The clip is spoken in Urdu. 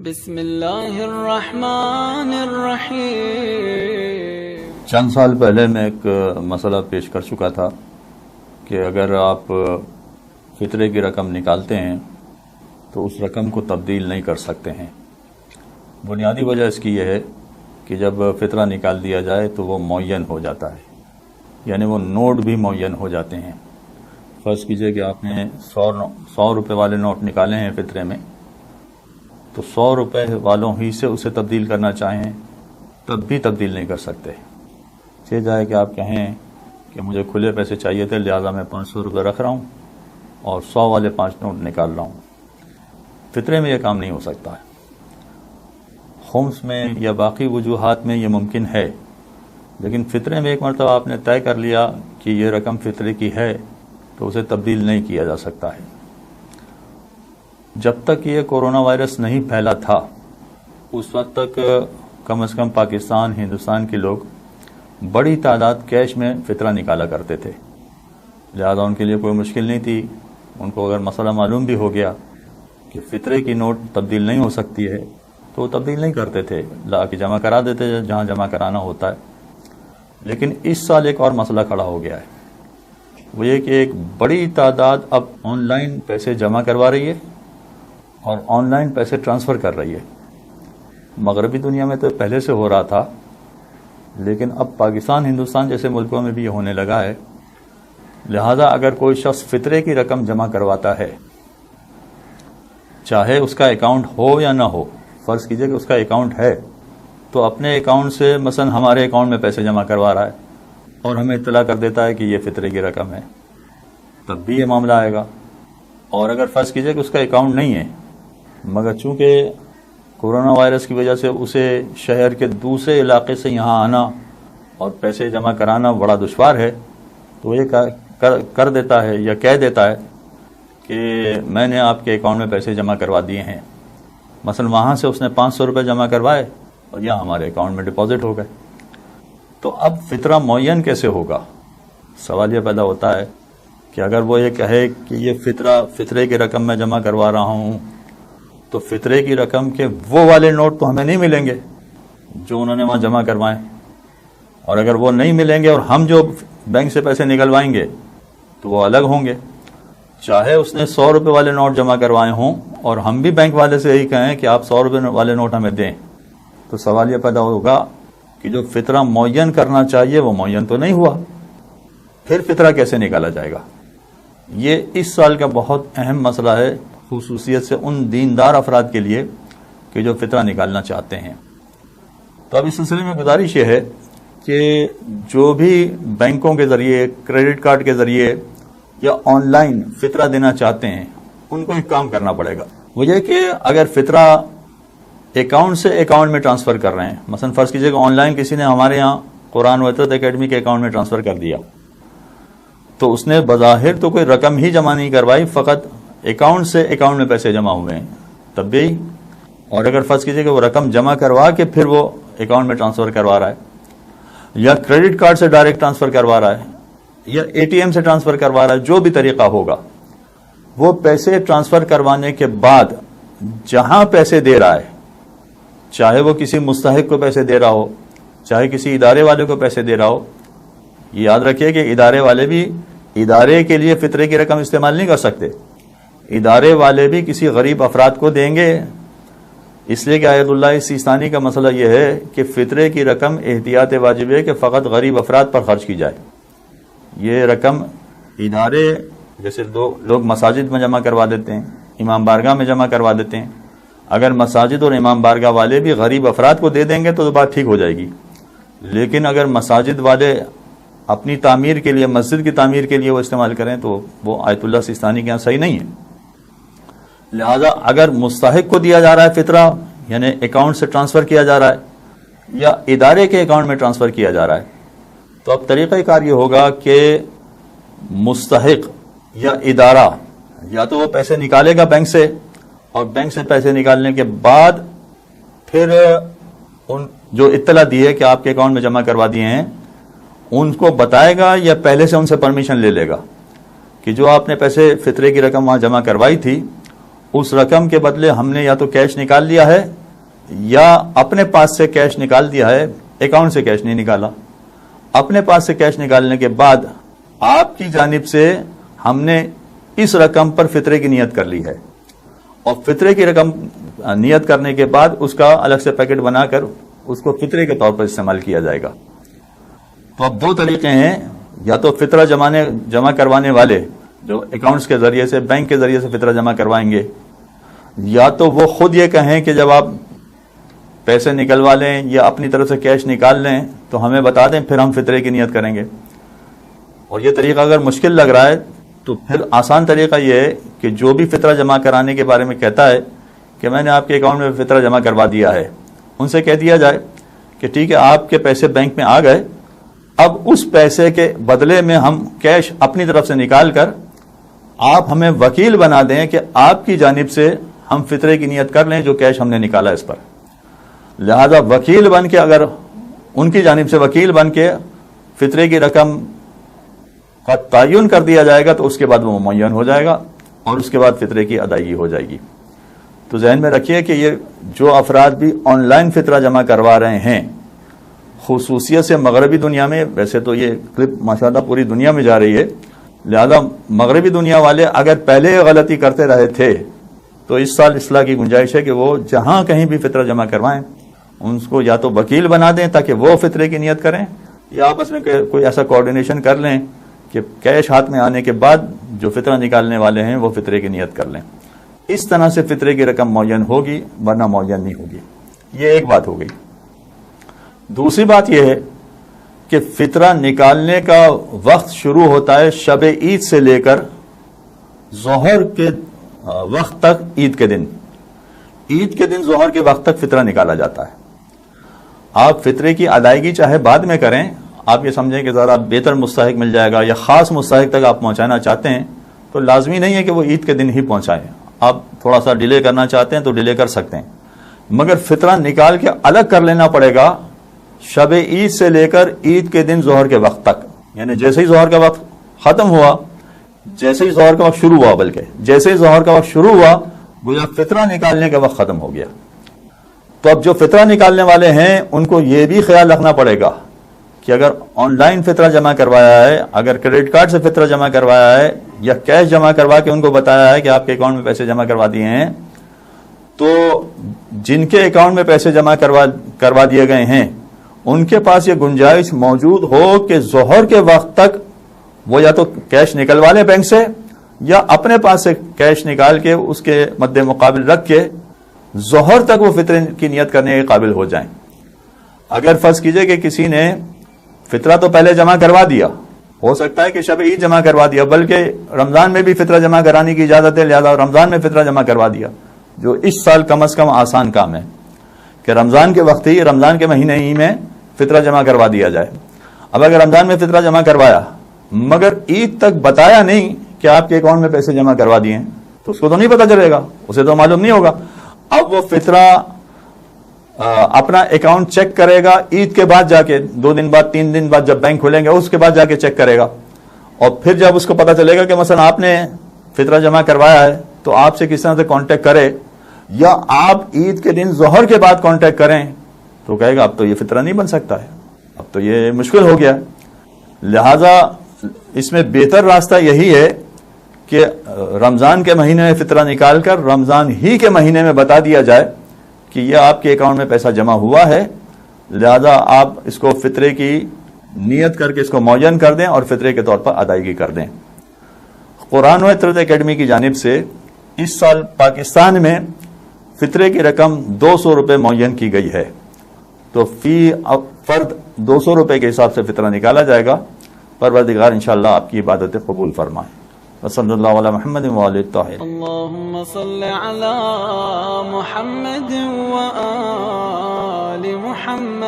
بسم اللہ الرحمن الرحیم۔ چند سال پہلے میں ایک مسئلہ پیش کر چکا تھا کہ اگر آپ فطرے کی رقم نکالتے ہیں تو اس رقم کو تبدیل نہیں کر سکتے ہیں۔ بنیادی وجہ اس کی یہ ہے کہ جب فطرہ نکال دیا جائے تو وہ معین ہو جاتا ہے، یعنی وہ نوٹ بھی معین ہو جاتے ہیں۔ فرض کیجئے کہ آپ نے 100 روپے والے نوٹ نکالے ہیں فطرے میں، تو 100 روپے والوں ہی سے اسے تبدیل کرنا چاہیں تب بھی تبدیل نہیں کر سکتے۔ یہ جائے کہ آپ کہیں کہ مجھے کھلے پیسے چاہیے تھے، لہٰذا میں 500 روپے رکھ رہا ہوں اور 100 والے 5 نوٹ نکال رہا ہوں۔ فطرے میں یہ کام نہیں ہو سکتا ہے۔ خمس میں یا باقی وجوہات میں یہ ممکن ہے، لیکن فطرے میں ایک مرتبہ آپ نے طے کر لیا کہ یہ رقم فطرے کی ہے تو اسے تبدیل نہیں کیا جا سکتا ہے۔ جب تک یہ کورونا وائرس نہیں پھیلا تھا اس وقت تک کم از کم پاکستان، ہندوستان کے لوگ بڑی تعداد کیش میں فطرہ نکالا کرتے تھے، لہذا ان کے لیے کوئی مشکل نہیں تھی۔ ان کو اگر مسئلہ معلوم بھی ہو گیا کہ فطرے کی نوٹ تبدیل نہیں ہو سکتی ہے تو وہ تبدیل نہیں کرتے تھے، لا کے جمع کرا دیتے جہاں جمع کرانا ہوتا ہے۔ لیکن اس سال ایک اور مسئلہ کھڑا ہو گیا ہے، وہ یہ کہ ایک بڑی تعداد اب آن لائن پیسے جمع کروا رہی ہے اور آن لائن پیسے ٹرانسفر کر رہی ہے۔ مغربی دنیا میں تو پہلے سے ہو رہا تھا، لیکن اب پاکستان، ہندوستان جیسے ملکوں میں بھی یہ ہونے لگا ہے۔ لہذا اگر کوئی شخص فطرے کی رقم جمع کرواتا ہے، چاہے اس کا اکاؤنٹ ہو یا نہ ہو، فرض کیجئے کہ اس کا اکاؤنٹ ہے تو اپنے اکاؤنٹ سے مثلا ہمارے اکاؤنٹ میں پیسے جمع کروا رہا ہے اور ہمیں اطلاع کر دیتا ہے کہ یہ فطرے کی رقم ہے، تب بھی یہ معاملہ آئے گا۔ اور اگر فرض کیجئے کہ اس کا اکاؤنٹ نہیں ہے، مگر چونکہ کورونا وائرس کی وجہ سے اسے شہر کے دوسرے علاقے سے یہاں آنا اور پیسے جمع کرانا بڑا دشوار ہے، تو وہ یہ کر دیتا ہے یا کہہ دیتا ہے کہ میں نے آپ کے اکاؤنٹ میں پیسے جمع کروا دیے ہیں۔ مثلا وہاں سے اس نے 500 روپے جمع کروائے اور یہاں ہمارے اکاؤنٹ میں ڈپازٹ ہو گئے، تو اب فطرہ معین کیسے ہوگا؟ سوال یہ پیدا ہوتا ہے کہ اگر وہ یہ کہے کہ یہ فطرے کی رقم میں جمع کروا رہا ہوں، تو فطرے کی رقم کے وہ والے نوٹ تو ہمیں نہیں ملیں گے جو انہوں نے وہاں جمع کروائے، اور اگر وہ نہیں ملیں گے اور ہم جو بینک سے پیسے نکلوائیں گے تو وہ الگ ہوں گے۔ چاہے اس نے 100 روپے والے نوٹ جمع کروائے ہوں اور ہم بھی بینک والے سے یہی کہیں کہ آپ 100 روپے والے نوٹ ہمیں دیں، تو سوال یہ پیدا ہوگا کہ جو فطرہ معین کرنا چاہیے وہ معین تو نہیں ہوا، پھر فطرہ کیسے نکالا جائے گا؟ یہ اس سال کا بہت اہم مسئلہ ہے، خصوصیت سے ان دیندار افراد کے لیے کہ جو فطرہ نکالنا چاہتے ہیں۔ تو اب اس سلسلے میں گزارش یہ ہے کہ جو بھی بینکوں کے ذریعے، کریڈٹ کارڈ کے ذریعے یا آن لائن فطرہ دینا چاہتے ہیں، ان کو ایک کام کرنا پڑے گا۔ وہ یہ کہ اگر فطرہ اکاؤنٹ سے اکاؤنٹ میں ٹرانسفر کر رہے ہیں، مثلا فرض کیجئے کہ آن لائن کسی نے ہمارے ہاں قرآن و عطرت اکیڈمی کے اکاؤنٹ میں ٹرانسفر کر دیا، تو اس نے بظاہر تو کوئی رقم ہی جمع نہیں کروائی، فقط اکاؤنٹ سے اکاؤنٹ میں پیسے جمع ہوئے ہیں، تب بھی۔ اور اگر فرض کیجئے کہ وہ رقم جمع کروا کے پھر وہ اکاؤنٹ میں ٹرانسفر کروا رہا ہے، یا کریڈٹ کارڈ سے ڈائریکٹ ٹرانسفر کروا رہا ہے، یا اے ٹی ایم سے ٹرانسفر کروا رہا ہے، جو بھی طریقہ ہوگا، وہ پیسے ٹرانسفر کروانے کے بعد جہاں پیسے دے رہا ہے، چاہے وہ کسی مستحق کو پیسے دے رہا ہو، چاہے کسی ادارے والے کو پیسے دے رہا ہو، یہ یاد رکھیے کہ ادارے والے بھی ادارے کے لیے فطرے کی رقم استعمال نہیں کر سکتے، ادارے والے بھی کسی غریب افراد کو دیں گے، اس لیے کہ آیت اللہ سیستانی کا مسئلہ یہ ہے کہ فطرے کی رقم احتیاط واجب ہے کہ فقط غریب افراد پر خرچ کی جائے۔ یہ رقم ادارے جیسے لوگ مساجد میں جمع کروا دیتے ہیں، امام بارگاہ میں جمع کروا دیتے ہیں، اگر مساجد اور امام بارگاہ والے بھی غریب افراد کو دے دیں گے تو بات ٹھیک ہو جائے گی، لیکن اگر مساجد والے اپنی تعمیر کے لیے، مسجد کی تعمیر کے لیے وہ استعمال کریں تو وہ آیت اللہ سیستانی کے یہاں صحیح نہیں ہے۔ لہذا اگر مستحق کو دیا جا رہا ہے فطرہ، یعنی اکاؤنٹ سے ٹرانسفر کیا جا رہا ہے یا ادارے کے اکاؤنٹ میں ٹرانسفر کیا جا رہا ہے، تو اب طریقہ کار یہ ہوگا کہ مستحق یا ادارہ یا تو وہ پیسے نکالے گا بینک سے، اور بینک سے پیسے نکالنے کے بعد پھر ان جو اطلاع دی ہے کہ آپ کے اکاؤنٹ میں جمع کروا دیے ہیں ان کو بتائے گا، یا پہلے سے ان سے پرمیشن لے لے گا کہ جو آپ نے پیسے فطرے کی رقم وہاں جمع کروائی تھی اس رقم کے بدلے ہم نے یا تو کیش نکال لیا ہے یا اپنے پاس سے کیش نکال دیا ہے، اکاؤنٹ سے کیش نہیں نکالا. اپنے پاس سے کیش نکالنے کے بعد آپ کی جانب سے ہم نے اس رقم پر فطرے کی نیت کر لی ہے، اور فطرے کی رقم نیت کرنے کے بعد اس کا الگ سے پیکٹ بنا کر اس کو فطرے کے طور پر استعمال کیا جائے گا. تو اب دو طریقے ہیں، یا تو فطرہ جمع کروانے والے جو اکاؤنٹس کے ذریعے سے، بینک کے ذریعے سے فطرہ جمع کروائیں گے، یا تو وہ خود یہ کہیں کہ جب آپ پیسے نکلوا لیں یا اپنی طرف سے کیش نکال لیں تو ہمیں بتا دیں، پھر ہم فطرے کی نیت کریں گے. اور یہ طریقہ اگر مشکل لگ رہا ہے تو پھر آسان طریقہ یہ ہے کہ جو بھی فطرہ جمع کرانے کے بارے میں کہتا ہے کہ میں نے آپ کے اکاؤنٹ میں فطرہ جمع کروا دیا ہے، ان سے کہہ دیا جائے کہ ٹھیک ہے آپ کے پیسے بینک میں آ گئے، اب اس پیسے کے بدلے میں ہم کیش اپنی طرف سے نکال کر آپ ہمیں وکیل بنا دیں کہ آپ کی جانب سے ہم فطرے کی نیت کر لیں جو کیش ہم نے نکالا اس پر. لہذا وکیل بن کے، اگر ان کی جانب سے وکیل بن کے فطرے کی رقم کا تعین کر دیا جائے گا تو اس کے بعد وہ معین ہو جائے گا اور اس کے بعد فطرے کی ادائیگی ہو جائے گی. تو ذہن میں رکھیے کہ یہ جو افراد بھی آن لائن فطرہ جمع کروا رہے ہیں، خصوصیت سے مغربی دنیا میں، ویسے تو یہ کلپ ماشاءاللہ پوری دنیا میں جا رہی ہے، لہذا مغربی دنیا والے اگر پہلے غلطی کرتے رہے تھے تو اس سال اصلاح کی گنجائش ہے کہ وہ جہاں کہیں بھی فطرہ جمع کروائیں ان کو یا تو وکیل بنا دیں تاکہ وہ فطرے کی نیت کریں، یا آپس میں کوئی ایسا کوارڈینیشن کر لیں کہ کیش ہاتھ میں آنے کے بعد جو فطرہ نکالنے والے ہیں وہ فطرے کی نیت کر لیں. اس طرح سے فطرے کی رقم معین ہوگی، ورنہ معین نہیں ہوگی. یہ ایک بات ہو گئی. دوسری بات یہ ہے کہ فطرہ نکالنے کا وقت شروع ہوتا ہے شب عید سے لے کر ظہر کے وقت تک. عید کے دن ظہر کے وقت تک فطرہ نکالا جاتا ہے. آپ فطرے کی ادائیگی چاہے بعد میں کریں، آپ یہ سمجھیں کہ ذرا بہتر مستحق مل جائے گا یا خاص مستحق تک آپ پہنچانا چاہتے ہیں تو لازمی نہیں ہے کہ وہ عید کے دن ہی پہنچائیں. آپ تھوڑا سا ڈیلے کرنا چاہتے ہیں تو ڈیلے کر سکتے ہیں، مگر فطرہ نکال کے الگ کر لینا پڑے گا شب عید سے لے کر عید کے دن ظہر کے وقت تک. یعنی جیسے ہی ظہر کا وقت ختم ہوا، جیسے ہی ظہر کا وقت شروع ہوا، بلکہ جیسے ہی ظہر کا وقت شروع ہوا گویا فطرہ نکالنے کا وقت ختم ہو گیا. تو اب جو فطرہ نکالنے والے ہیں ان کو یہ بھی خیال رکھنا پڑے گا کہ اگر آن لائن فطرہ جمع کروایا ہے، اگر کریڈٹ کارڈ سے فطرہ جمع کروایا ہے یا کیش جمع کروا کے ان کو بتایا ہے کہ آپ کے اکاؤنٹ میں پیسے جمع کروا دیے ہیں، تو جن کے اکاؤنٹ میں پیسے جمع کروا دیے گئے ہیں ان کے پاس یہ گنجائش موجود ہو کہ ظہر کے وقت تک وہ یا تو کیش نکلوا لیں بینک سے یا اپنے پاس سے کیش نکال کے اس کے مد مقابل رکھ کے ظہر تک وہ فطرے کی نیت کرنے کے قابل ہو جائیں. اگر فرض کیجئے کہ کسی نے فطرہ تو پہلے جمع کروا دیا، ہو سکتا ہے کہ شب عید جمع کروا دیا، بلکہ رمضان میں بھی فطرہ جمع کرانے کی اجازت ہے، لہذا رمضان میں فطرہ جمع کروا دیا، جو اس سال کم از کم آسان کام ہے کہ رمضان کے وقت ہی، رمضان کے مہینے ہی میں فطرہ جمع کروا دیا جائے. اب اگر رمضان میں فطرہ جمع کروایا مگر عید تک بتایا نہیں کہ آپ کے اکاؤنٹ میں پیسے جمع کروا دیے ہیں تو اس کو تو نہیں پتا چلے گا، اسے تو معلوم نہیں ہوگا. اب وہ فطرہ اپنا اکاؤنٹ چیک کرے گا عید کے بعد جا کے، 2 دن بعد 3 دن بعد جب بینک کھلیں گے اس کے بعد جا کے چیک کرے گا، اور پھر جب اس کو پتا چلے گا کہ مثلا آپ نے فطرہ جمع کروایا ہے تو آپ سے کس طرح سے کانٹیکٹ کرے، یا آپ عید کے دن ظہر کے بعد کانٹیکٹ کریں تو کہے گا اب تو یہ فطرہ نہیں بن سکتا ہے، اب تو یہ مشکل ہو گیا. لہذا اس میں بہتر راستہ یہی ہے کہ رمضان کے مہینے میں فطرہ نکال کر رمضان ہی کے مہینے میں بتا دیا جائے کہ یہ آپ کے اکاؤنٹ میں پیسہ جمع ہوا ہے، لہذا آپ اس کو فطرے کی نیت کر کے اس کو معین کر دیں اور فطرے کے طور پر ادائیگی کر دیں. قرآن و عطرت اکیڈمی کی جانب سے اس سال پاکستان میں فطرے کی رقم 200 روپے معین کی گئی ہے، تو فی فرد 200 روپے کے حساب سے فطرہ نکالا جائے گا. پروردگار انشاءاللہ آپ کی عبادتیں قبول فرمائے. وصلی اللہ علی محمد وآلہ الطاہرین. اللهم صل على محمد وآل محمد.